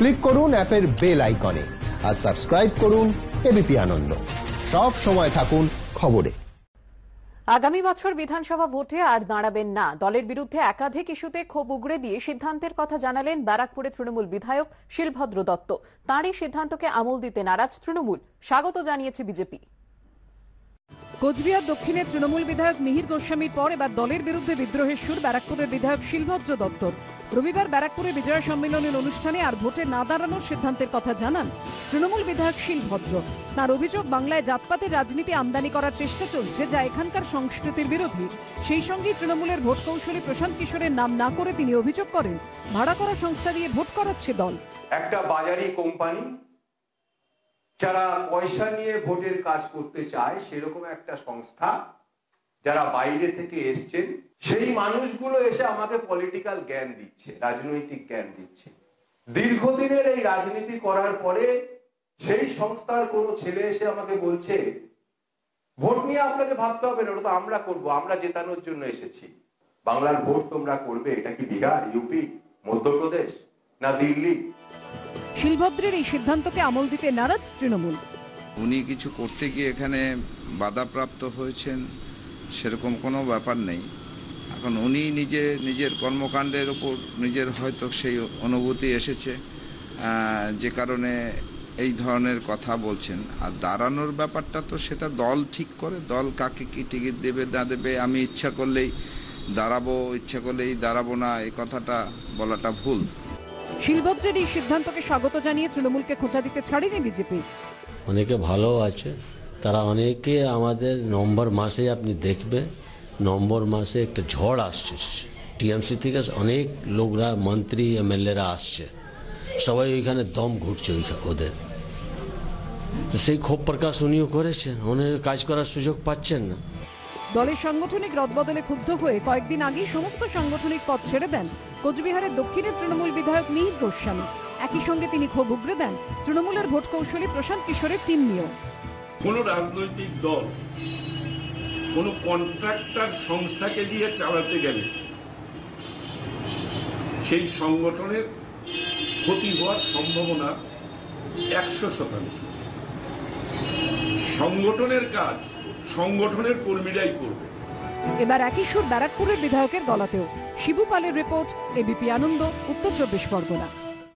Click করুন অ্যাপের bell আইকনে আর সাবস্ক্রাইব করুন এবিপি আনন্দ। সব সময় থাকুন খবরে। আগামী বছর বিধানসভা ভোটে আর দাঁড়াবেন না। দলের বিরুদ্ধে একাধিক ইস্যুতে ক্ষোভ উগড়ে দিয়ে সিদ্ধান্তের কথা জানালেন ব্যারাকপুরে তৃণমূল বিধায়ক শিলভদ্র দত্ত। তাঁরই সিদ্ধান্তকে আমল দিতে নারাজ তৃণমূল, স্বাগত জানিয়েছে বিজেপি। কোচবিহার দক্ষিণের তৃণমূল বিধায়ক মিহির গোস্বামীর পর এবার দলের বিরুদ্ধে বিদ্রোহের সুর ব্যারাকপুরের বিধায়ক শিলভদ্র দত্তর। রবিবার ব্যারাকপুরে বিজয়া সম্মেলনের অনুষ্ঠানে আর ভোটে না দাঁড়ানোর সিদ্ধান্তের কথা জানান তৃণমূল বিধায়ক শিলভদ্র। তার অভিযোগ, বাংলায় জাতপাতের রাজনীতি আমদানি করার চেষ্টা চলছে, যা এখানকার সংস্কৃতির বিরোধী। সেই সঙ্গে তৃণমূলের ভোট কৌশলী প্রশান্ত কিশোরের নাম না করে তিনি অভিযোগ করেন, ভাড়া করা সংস্থা দিয়ে ভোট করাচ্ছে দল। একটা বাজারি কোম্পানি যারা পয়সা নিয়ে ভোটের কাজ করতে চায়, সেরকম একটা সংস্থা যারা বাইরে থেকে এসছেন, সেই মানুষগুলো এসে আমাকে পলিটিক্যাল জ্ঞান দিচ্ছে, রাজনৈতিক জ্ঞান দিচ্ছে। দীর্ঘদিনের এই রাজনীতি করার পরে সেই সংস্থার কোনো ছেলে এসে আমাকে বলছে, ভোট নিয়ে আপনাকে ভাবতে হবে না, ওটা তো আমরা করবো, আমরা জেতানোর জন্য এসেছি। বাংলার ভোট তোমরা করবে, এটা কি বিহার, ইউপি, মধ্যপ্রদেশ না দিল্লি? শিলভদ্রের এই সিদ্ধান্তকে আমল দিতে নারাজ তৃণমূল। উনি কিছু করতে গিয়ে এখানে বাধাপ্রাপ্ত হয়েছেন সেরকম কোনো ব্যাপার নেই। এখন উনি নিজের কর্মকাণ্ডের উপর নিজের হয়তো সেই অনুভূতি এসেছে, যে কারণে এই ধরনের কথা বলছেন। আর দাঁড়ানোর ব্যাপারটা তো সেটা দল ঠিক করে, দল কাকে কি টিকিট দেবে না দেবে। আমি ইচ্ছা করলেই দাঁড়াবো, ইচ্ছা করলেই দাঁড়াবো না, এই কথাটা বলাটা ভুল। শিলভদ্রের এই সিদ্ধান্তকে স্বাগত জানিয়ে তৃণমূলকে খোঁচা দিতে ছাড়েনি বিজেপি। অনেকে ভালো আছে, তারা অনেকে আমাদের নভেম্বর মাসে আপনি দেখবে, নভেম্বর মাসে একটা ঝড় আসছে টিএমসি থেকে, অনেক লোকরা মন্ত্রী এমএলএরা আসছে, সবাই ওইখানে দম ঘুরছে ওদের। তো সেই ক্ষোভ প্রকাশ উনিও করেছেন, উনি কাজ করার সুযোগ পাচ্ছেন না। দলের সাংগঠনিক রদবদলে ক্ষুব্ধ হয়ে কয়েকদিন আগেই সমস্ত সাংগঠনিক পদ ছেড়ে দেন কোচবিহারের দক্ষিণের তৃণমূল বিধায়ক মিহির গোস্বামী। একই সঙ্গে তিনি ক্ষোভ উগড়ে দেন তৃণমূলের ভোট কৌশলী প্রশান্ত কিশোরের টিম নিয়েও। কোন রাজনৈতিক দল কোন কন্ট্রাক্টর সংস্থাকে দিয়ে চালাতে গেলে সেই সংগঠনের ক্ষতি হওয়ার সম্ভাবনা 100%। সংগঠনের কাজ সংগঠনের কর্মীরাই করবে। এবার একই সুর ব্যারাকপুরের বিধায়কের গলাতেও। শিবু পালের রিপোর্ট, এবিপি আনন্দ, উত্তর 24 পরগনা।